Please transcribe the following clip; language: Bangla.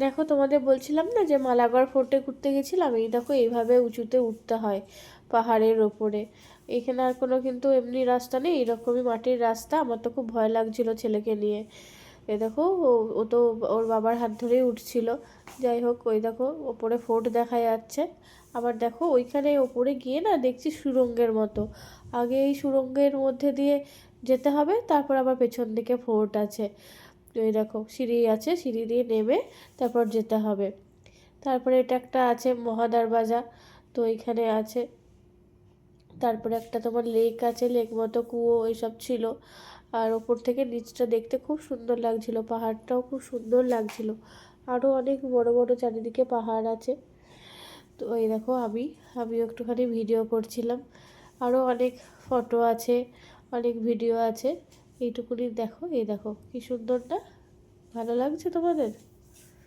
দেখো তোমাদের বলছিলাম না যে মালাগড় ফোর্টে ঘুরতে গেছিলাম, এই দেখো এইভাবে উঁচুতে উঠতে হয় পাহাড়ের ওপরে। এখানে আর কোনো কিন্তু এমনি রাস্তা নেই, এরকমই মাটির রাস্তা। আমার তো খুব ভয় লাগছিল ছেলেকে নিয়ে। এ দেখো ও তো ওর বাবার হাত ধরেই উঠছিল। যাই হোক, ওই দেখো ওপরে ফোর্ট দেখা যাচ্ছে। আবার দেখো ওইখানে ওপরে গিয়ে না দেখছি সুড়ঙ্গের মতো। আগে এই সুড়ঙ্গের মধ্যে দিয়ে যেতে হবে, তারপর আবার পেছন দিকে ফোর্ট আছে। এই দেখো সিঁড়ি আছে, সিঁড়ি দিয়ে নেমে তারপর যেতে হবে। তারপরে এটা একটা আছে মহাদার বাজা, তো এখানে আছে। তারপরে একটা তোমার লেক আছে, লেক মতো কুয়ো এইসব ছিল। আর ওপর থেকে নিচটা দেখতে খুব সুন্দর লাগছিল, পাহাড়টাও খুব সুন্দর লাগছিল। আরও অনেক বড় বড় চারিদিকে পাহাড় আছে। তো এই দেখো আমিও একটুখানি ভিডিও করছিলাম। আরও অনেক ফটো আছে, অনেক ভিডিও আছে। এইটুকুনি দেখো, এই দেখো কি সুন্দর না? ভালো লাগছে তোমাদের?